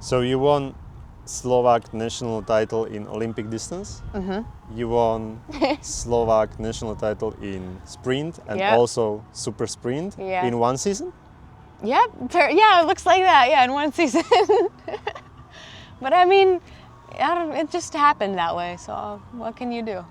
So you won Slovak national title in Olympic distance. You won Slovak national title in sprint and Yep. also super sprint in one season. Yep. Yeah, it looks like that. Yeah, in one season. But I mean, it just happened that way. So what can you do?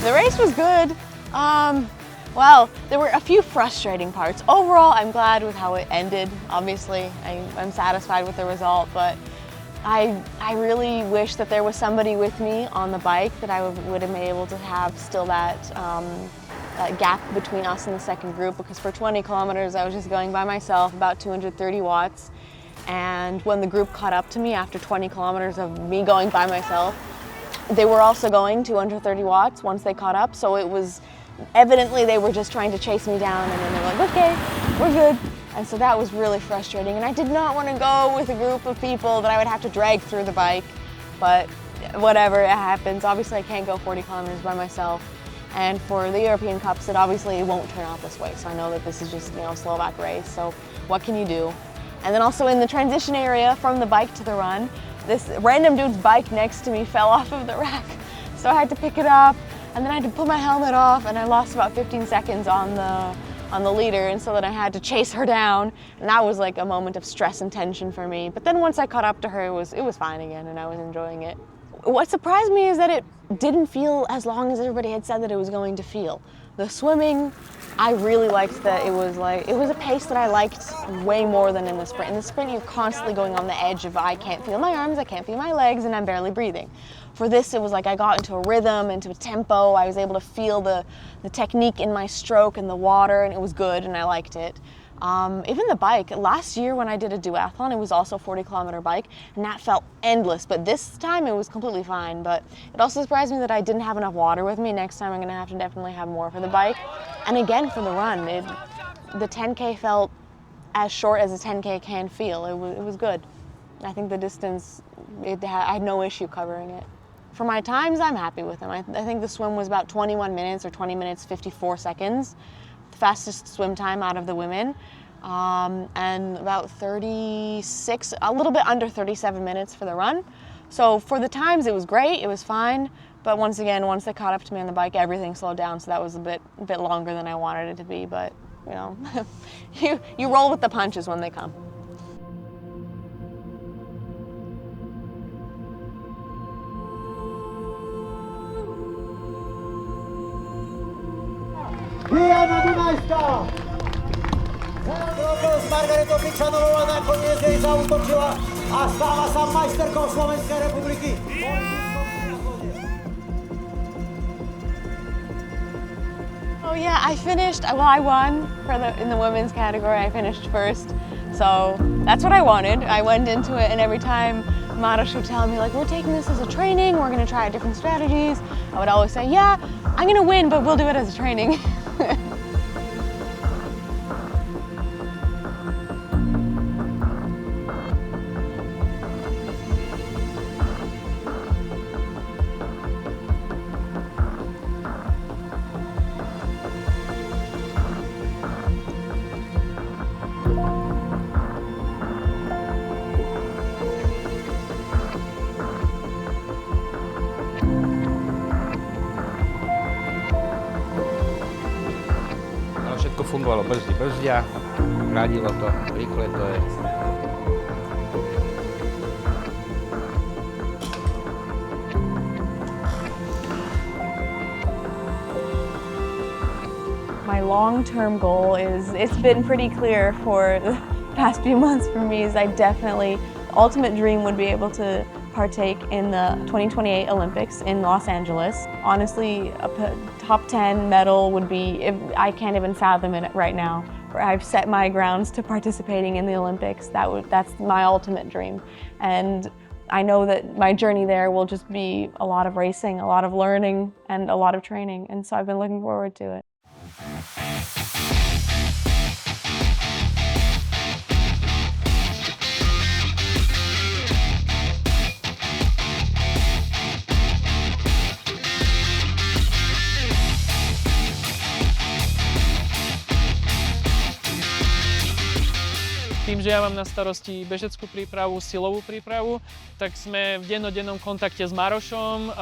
The race was good. Well, there were a few frustrating parts. Overall, I'm glad with how it ended. Obviously, I'm satisfied with the result, but I really wish that there was somebody with me on the bike, that I would have been able to have still that gap between us and the second group, because for 20 kilometers I was just going by myself, about 230 watts. And when the group caught up to me after 20 kilometers of me going by myself, they were also going 230 watts once they caught up, so it was evidently they were just trying to chase me down, and then they were like, okay, we're good. And so that was really frustrating, and I did not want to go with a group of people that I would have to drag through the bike, but whatever, it happens. Obviously I can't go 40 kilometers by myself, and for the European Cups it obviously won't turn out this way, so I know that this is just, a Slovak race, so what can you do? And then also in the transition area from the bike to the run, this random dude's bike next to me fell off of the rack. So I had to pick it up, and then I had to put my helmet off, and I lost about 15 seconds on the leader, and so then I had to chase her down, and that was like a moment of stress and tension for me. But then once I caught up to her, it was fine again, and I was enjoying it. What surprised me is that it didn't feel as long as everybody had said that it was going to feel. The swimming, I really liked that it was a pace that I liked way more than in the sprint. In the sprint, you're constantly going on the edge of I can't feel my arms, I can't feel my legs, and I'm barely breathing. For this, it was like I got into a rhythm, into a tempo. I was able to feel the technique in my stroke and the water, and it was good, and I liked it. Even the bike, last year when I did a duathlon, it was also a 40-kilometer bike, and that felt endless, but this time it was completely fine. But it also surprised me that I didn't have enough water with me. Next time I'm gonna have to definitely have more for the bike. And again, for the run, the 10K felt as short as a 10K can feel. It was good. I think the distance, I had no issue covering it. For my times, I'm happy with them. I think the swim was about 21 minutes or 20 minutes, 54 seconds. The fastest swim time out of the women. and about 36, a little bit under 37 minutes for the run. So for the times, it was great, it was fine. But once again, once they caught up to me on the bike, everything slowed down. So that was a bit longer than I wanted it to be. But you know, you roll with the punches when they come. Diana Dunajská! S Margaretou Pičanovou a nakoniec jej zaútočila a stáva sa majsterkou Slovenskej republiky. Oh yeah, I finished, well I won in the women's category, I finished first. So that's what I wanted. I went into it and every time Maros would tell me like, we're taking this as a training, we're gonna try different strategies. I would always say, yeah, I'm gonna win, but we'll do it as a training. Všetko fungovalo, brzdia, radilo to, rýchle to je. My long-term goal it's been pretty clear for the past few months for me, is the ultimate dream would be able to partake in the 2028 Olympics in Los Angeles. Honestly, a top 10 medal would be, I can't even fathom it right now. I've set my grounds to participating in the Olympics. That's my ultimate dream. And I know that my journey there will just be a lot of racing, a lot of learning, and a lot of training. And so I've been looking forward to it. Tým, že ja mám na starosti bežeckú prípravu, silovú prípravu, tak sme v dennodennom kontakte s Marošom,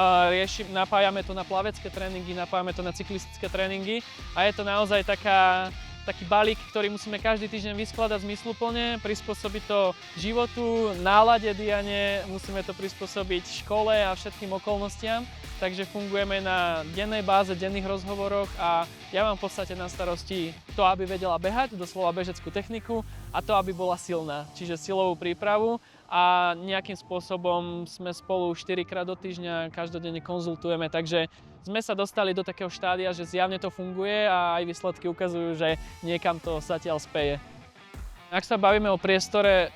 napájame to na plavecké tréningy, napájame to na cyklistické tréningy a je to naozaj taký balík, ktorý musíme každý týždeň vyskladať zmysluplne, prispôsobiť to životu, nálade Diane, musíme to prispôsobiť škole a všetkým okolnostiam. Takže fungujeme na dennej báze, denných rozhovoroch a ja mám v podstate na starosti to, aby vedela behať, doslova bežeckú techniku a to, aby bola silná, čiže silovú prípravu a nejakým spôsobom sme spolu 4-krát do týždňa, každodenne konzultujeme, takže sme sa dostali do takého štádia, že zjavne to funguje a aj výsledky ukazujú, že niekam to zatiaľ speje. Ak sa bavíme o priestore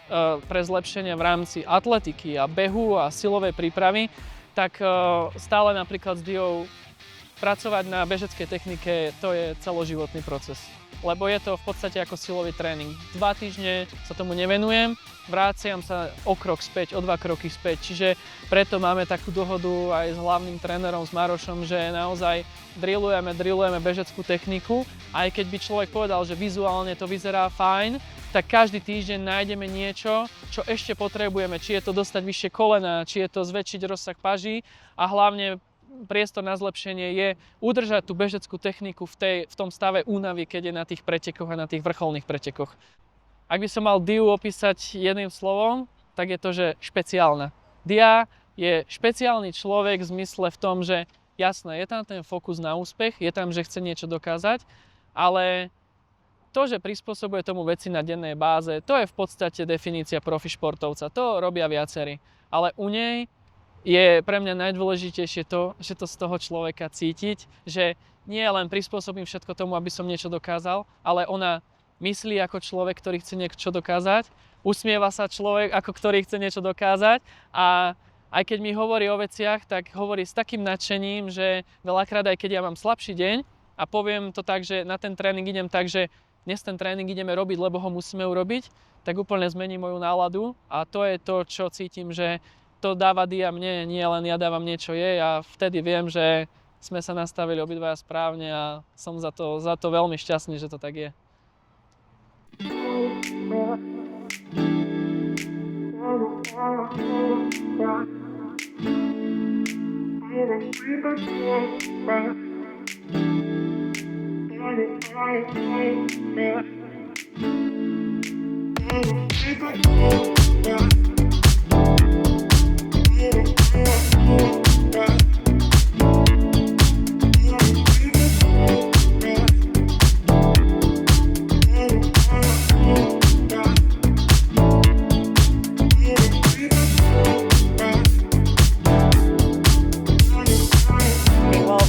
pre zlepšenie v rámci atletiky a behu a silovej prípravy, tak stále napríklad s Diou pracovať na bežeckej technike, to je celoživotný proces. Lebo je to v podstate ako silový tréning. 2 týždne sa tomu nevenujem, vráciam sa o krok späť, o 2 kroky späť. Čiže preto máme takú dohodu aj s hlavným trénerom, s Marošom, že naozaj drillujeme bežeckú techniku. Aj keď by človek povedal, že vizuálne to vyzerá fajn, tak každý týždeň nájdeme niečo, čo ešte potrebujeme. Či je to dostať vyššie kolena, či je to zväčšiť rozsah paží a hlavne priestor na zlepšenie je udržať tú bežeckú techniku v tom stave únavy, keď je na tých pretekoch a na tých vrcholných pretekoch. Ak by som mal Diu opísať jedným slovom, tak je to, že špeciálna. Dia je špeciálny človek v zmysle v tom, že jasné, je tam ten fokus na úspech, je tam, že chce niečo dokázať, ale to, že prispôsobuje tomu veci na dennej báze, to je v podstate definícia profi športovca. To robia viacerí. Ale u nej je pre mňa najdôležitejšie to, že to z toho človeka cítiť, že nie len prispôsobím všetko tomu, aby som niečo dokázal, ale ona myslí ako človek, ktorý chce niečo dokázať, usmieva sa človek, ako ktorý chce niečo dokázať a aj keď mi hovorí o veciach, tak hovorí s takým nadšením, že veľakrát aj keď ja mám slabší deň a poviem to tak, že na ten tréning idem tak, že dnes ten tréning ideme robiť, lebo ho musíme urobiť, tak úplne zmení moju náladu a to je to, čo cítim, že to dáva Dia mne, nie len ja dávam niečo jej a vtedy viem, že sme sa nastavili obidvaja správne a som za to veľmi šťastný, že to tak je. Well,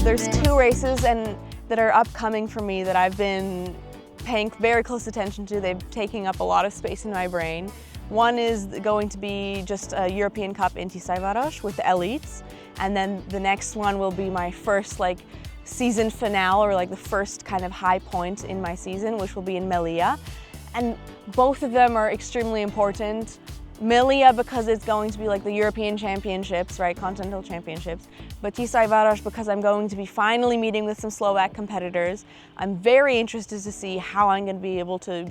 there's two races that are upcoming for me that I've been paying very close attention to. They're taking up a lot of space in my brain. One is going to be just a European Cup in Tiszaújváros with the elites, and then the next one will be my first season finale, or the first kind of high point in my season, which will be in Melilla. And both of them are extremely important. Melilla because it's going to be the European Championships, right, Continental Championships, but Tiszaújváros because I'm going to be finally meeting with some Slovak competitors. I'm very interested to see how I'm going to be able to,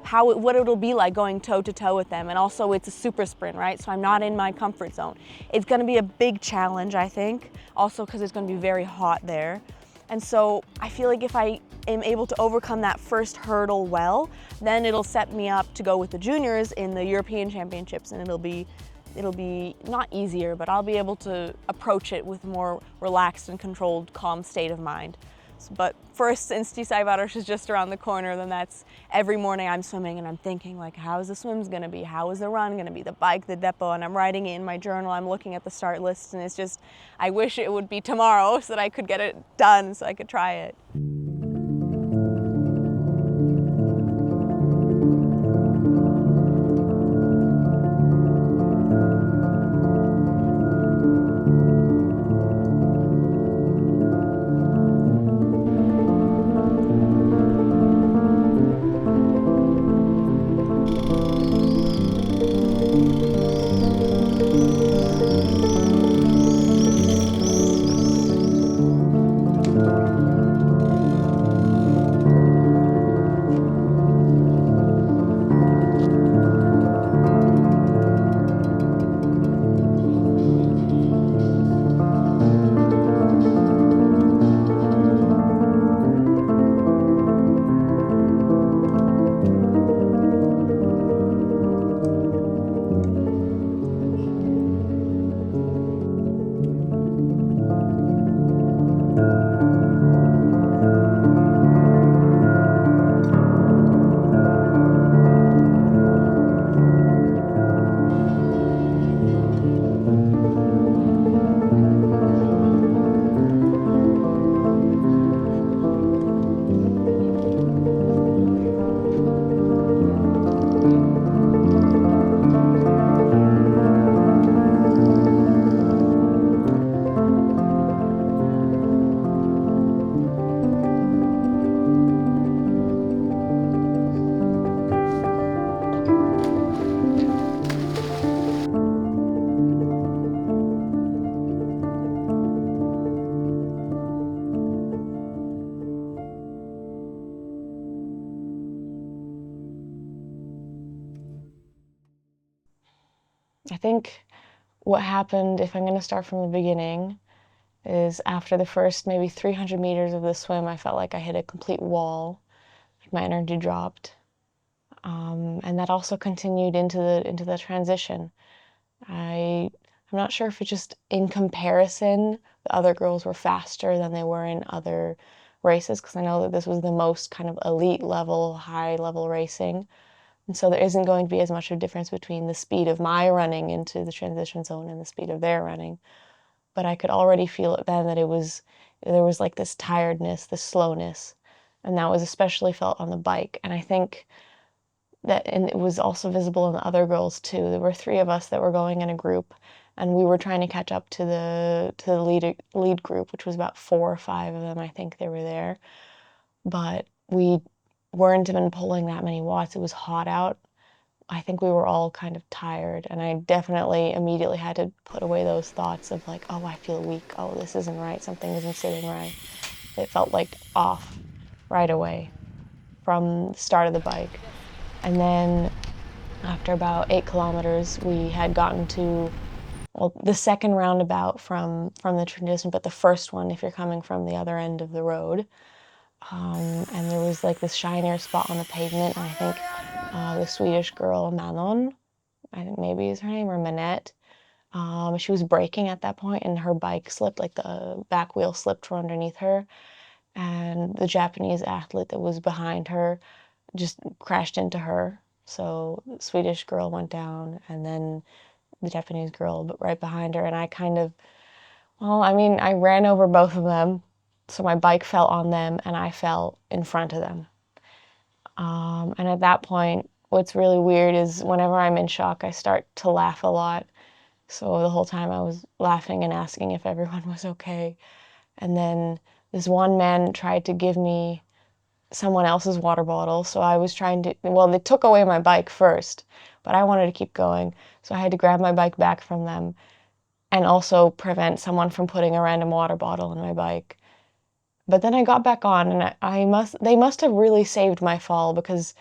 what it'll be like going toe-to-toe with them. And also it's a super sprint, right, so I'm not in my comfort zone. It's going to be a big challenge, I think, also because it's going to be very hot there. And so I feel like if I am able to overcome that first hurdle well, then it'll set me up to go with the juniors in the European Championships, and it'll be not easier, but I'll be able to approach it with a more relaxed and controlled, calm state of mind. But first, since Tiszaújváros is just around the corner, then that's every morning I'm swimming and I'm thinking how is the swims gonna be? How is the run gonna be? The bike, the depot, and I'm writing it in my journal. I'm looking at the start list, and it's just, I wish it would be tomorrow so that I could get it done, so I could try it. I think what happened, if I'm going to start from the beginning, is after the first maybe 300 meters of the swim, I felt like I hit a complete wall. My energy dropped. And that also continued into the transition. I'm not sure if it's just in comparison, the other girls were faster than they were in other races, because I know that this was the most kind of elite level, high level racing. And so there isn't going to be as much of a difference between the speed of my running into the transition zone and the speed of their running. But I could already feel it then that there was this tiredness, this slowness, and that was especially felt on the bike. And I think that, and it was also visible in the other girls too. There were 3 of us that were going in a group, and we were trying to catch up to the lead group, which was about 4 or 5 of them. I think they were there, but we weren't even pulling that many watts. It was hot out. I think we were all kind of tired, and I definitely immediately had to put away those thoughts of oh, I feel weak. Oh, this isn't right. Something isn't sitting right. It felt off right away from the start of the bike. And then After about 8 kilometers, we had gotten to, well, the second roundabout from the transition, but the first one if you're coming from the other end of the road. And there was like this shinier spot on the pavement, and I think the Swedish girl Manon, I think maybe is her name, or Manette, she was braking at that point, and her bike slipped, like the back wheel slipped from underneath her, and the Japanese athlete that was behind her just crashed into her. So the Swedish girl went down, and then the Japanese girl but right behind her, and I ran over both of them, so my bike fell on them, and I fell in front of them. And at that point, what's really weird is whenever I'm in shock, I start to laugh a lot. So the whole time I was laughing and asking if everyone was okay. And then this one man tried to give me someone else's water bottle, so I was trying to, well, they took away my bike first, but I wanted to keep going, so I had to grab my bike back from them and also prevent someone from putting a random water bottle in my bike. But then I got back on, and they must have really saved my fall, because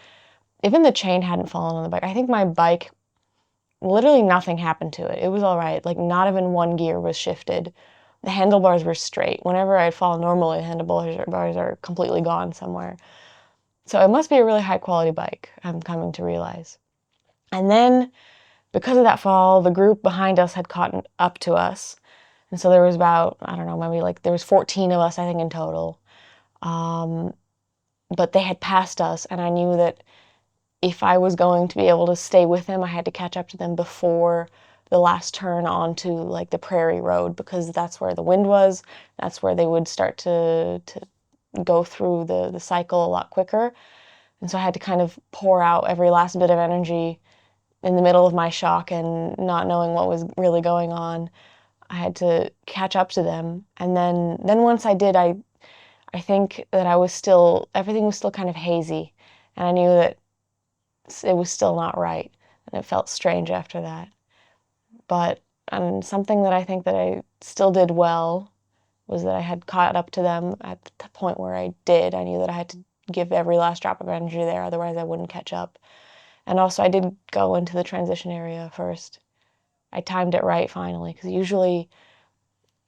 even the chain hadn't fallen on the bike. I think my bike, literally nothing happened to it. It was all right. Like, not even one gear was shifted. The handlebars were straight. Whenever I'd fall normally, the handlebars are completely gone somewhere. So it must be a really high quality bike, I'm coming to realize. And then, because of that fall, the group behind us had caught up to us. And so there was about, I don't know, maybe there was 14 of us, I think, in total. But they had passed us, and I knew that if I was going to be able to stay with them, I had to catch up to them before the last turn onto like the prairie road, because that's where the wind was. That's where they would start to go through the cycle a lot quicker. And so I had to kind of pour out every last bit of energy in the middle of my shock and not knowing what was really going on. I had to catch up to them. And then once I did, I think that everything was still kind of hazy. And I knew that it was still not right. And it felt strange after that. But something that I think that I still did well was that I had caught up to them at the point where I did. I knew that I had to give every last drop of energy there, otherwise I wouldn't catch up. And also I did go into the transition area first. I timed it right finally, because usually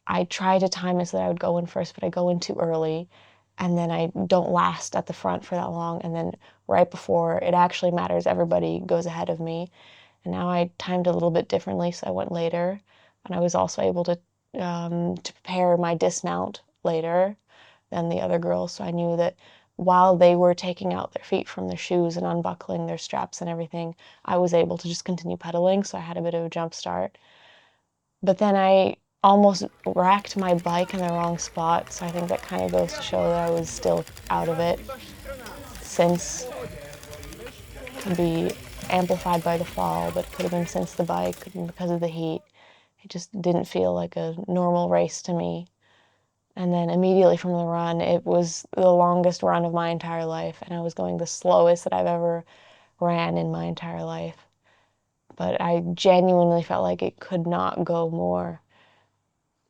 I try to time it so that I would go in first, but I go in too early, and then I don't last at the front for that long, and then right before it actually matters, everybody goes ahead of me. And now I timed a little bit differently, so I went later, and I was also able to prepare my dismount later than the other girls, so I knew that while they were taking out their feet from their shoes and unbuckling their straps and everything, I was able to just continue pedaling, so I had a bit of a jump start. But then I almost racked my bike in the wrong spot, so I think that kind of goes to show that I was still out of it, since it could be amplified by the fall, but it could have been since the bike and because of the heat. It just didn't feel like a normal race to me. And then immediately from the run, it was the longest run of my entire life, and I was going the slowest that I've ever ran in my entire life. But I genuinely felt like it could not go more.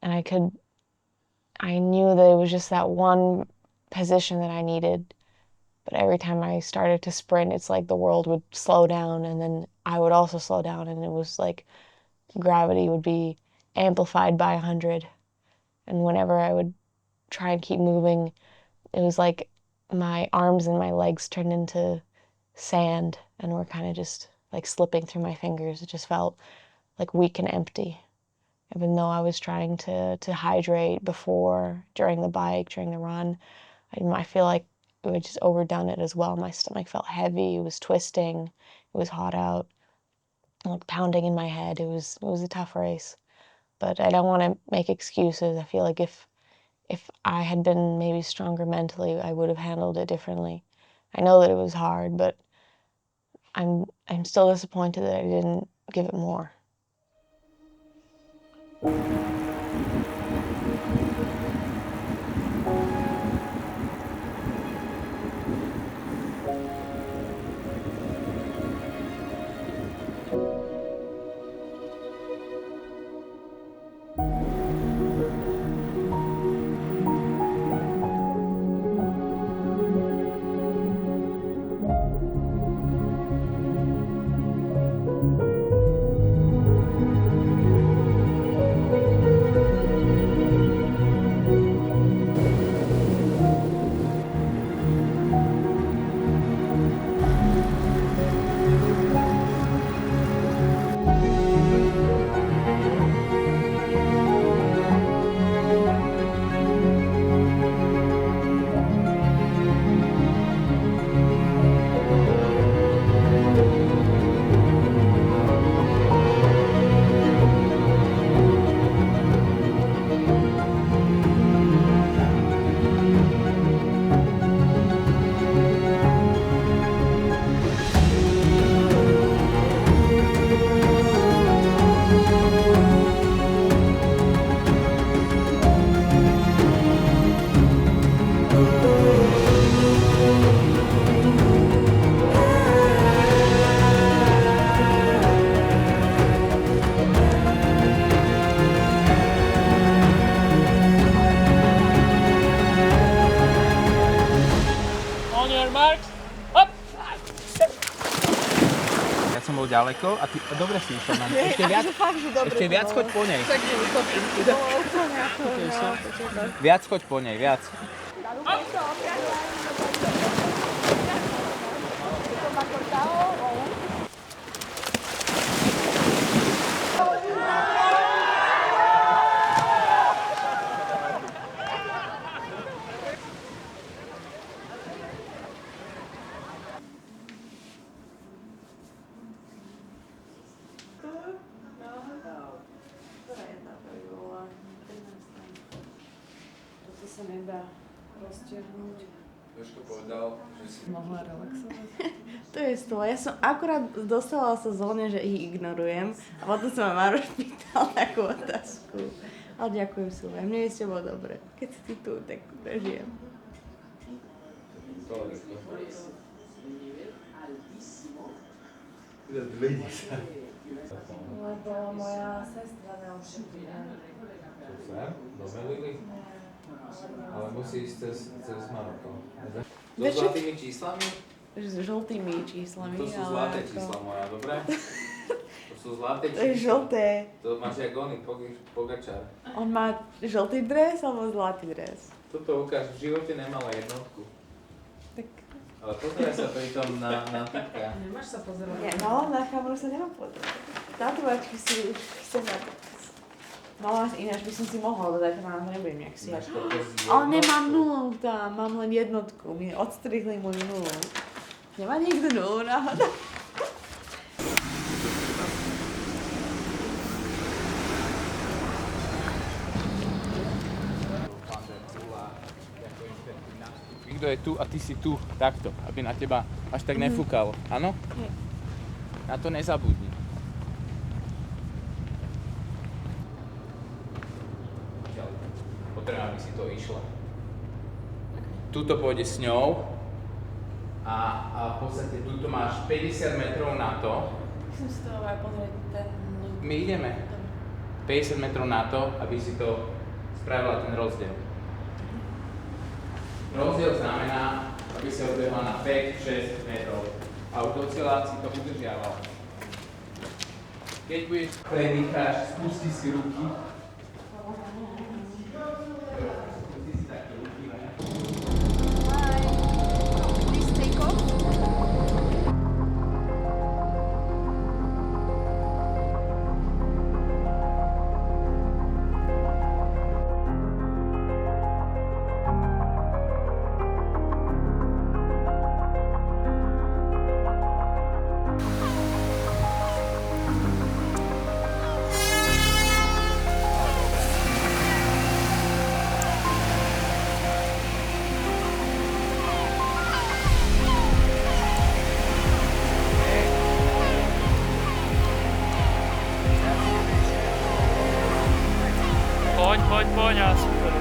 And I knew that it was just that one position that I needed. But every time I started to sprint, it's like the world would slow down, and then I would also slow down, and it was like gravity would be amplified by 100. And whenever I would try and keep moving, it was like my arms and my legs turned into sand and were kind of just like slipping through my fingers. It just felt like weak and empty. Even though I was trying to hydrate before, during the bike, during the run, I feel like it had just overdone it as well. My stomach felt heavy, it was twisting, it was hot out, like pounding in my head. It was a tough race. But I don't want to make excuses. I feel like if I had been maybe stronger mentally, I would have handled it differently. I know that it was hard, but I'm still disappointed that I didn't give it more. ďaleko a ty dobre si išla na ňu. Ešte viac choď po nej. Viac choď po nej, viac. Sa nedá roztiahnuť. Jožko povedal, že si mohla relaxovať. To je z toho. Ja som akurát dostala sa zóne, že ich ignorujem a potom sa ma Maroš pýtal takú otázku. Ale ďakujem, Silvia, mne je s tebou dobre. Keď si ty tu, tak prežijem. Lebo moja sestra neošetrila. Ale musí ísť cez Maroko. So zlatými číslami? S žltými číslami. To sú zlaté čísla moja, dobre? To sú zlaté čísla. To je žlté. To máš jak oný Pogačar. On má žltý dres alebo zlatý dres? Toto ukáž, v živote nemala jednotku. Tak... Ale pozeraj sa pritom na typka. Nemáš sa pozerať? Nie, no na kameru sa nemám pozerať. Tatovačky si už chcem na to. No ináč by som si mohla dodať, to nebudem nejak si. Ale nemám nulu tam, mám len jednotku. Mi odstrihli moju nulu. Nemá niekto nulu náhodou? Kto je tu a ty si tu, takto, aby na teba až tak nefúkalo. Áno? Na to nezabudni. Potrebujem, aby si to išla. Tuto pôjde s ňou a v podstate tuto máš 50 metrov na to. Musím si to aj pozrieť ten... My ideme. 50 metrov na to, aby si to spravila ten rozdiel. Rozdiel znamená, aby si odbehla na 5-6 metrov a od cieľa si to udržiavala. Keď budeš predýcháš, spusti si ruky. Poď, a super.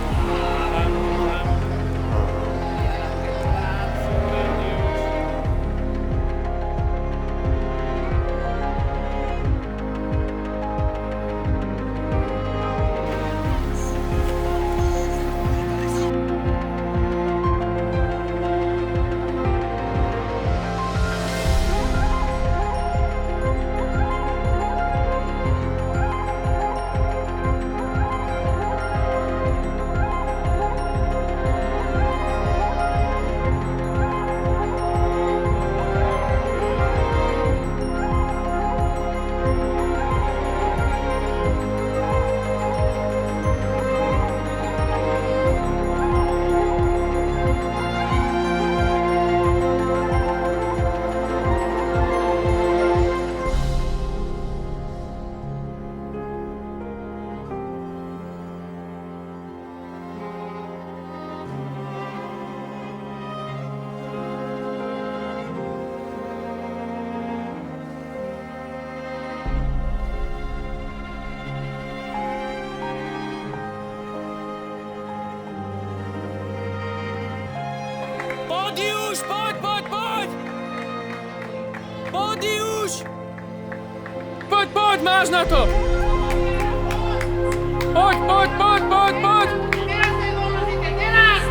Poď už, poď! Poď už! Poď, máš na to! Poď! Teraz! Teraz!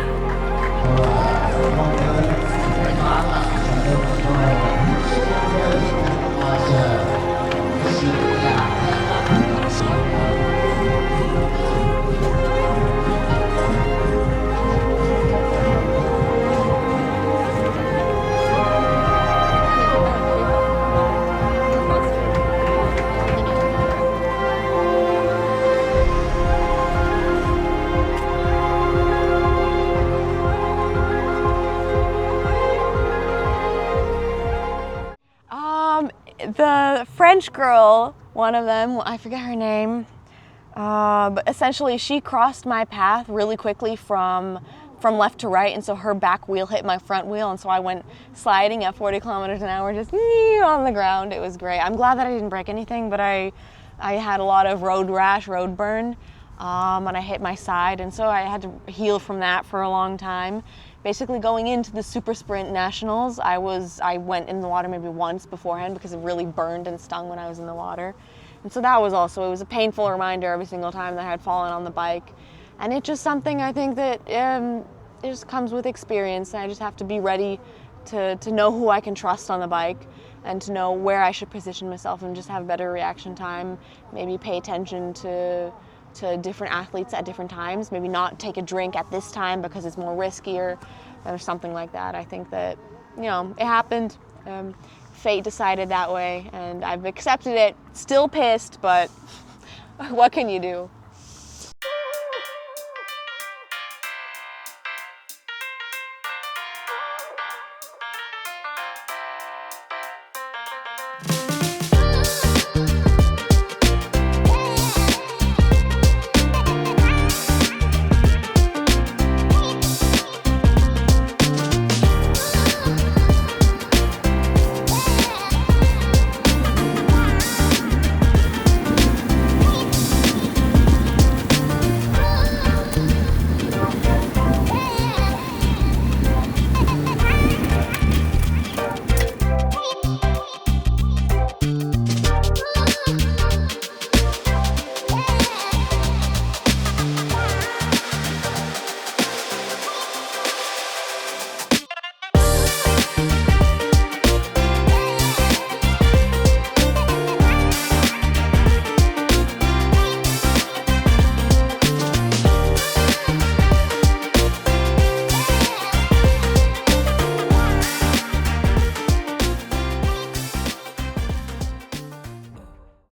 French girl, one of them, I forget her name, but essentially she crossed my path really quickly from left to right, and so her back wheel hit my front wheel, and so I went sliding at 40 kilometers an hour, just on the ground. It was great. I'm glad that I didn't break anything, but I had a lot of road rash, road burn, and I hit my side, and so I had to heal from that for a long time. Basically going into the super sprint nationals, I went in the water maybe once beforehand because it really burned and stung when I was in the water. And so that was also, it was a painful reminder every single time that I had fallen on the bike. And it's just something I think that it just comes with experience, and I just have to be ready to know who I can trust on the bike and to know where I should position myself and just have better reaction time, maybe pay attention to different athletes at different times, maybe not take a drink at this time because it's more riskier or something like that. I think that, you know, it happened. Fate decided that way, and I've accepted it. Still pissed, but what can you do?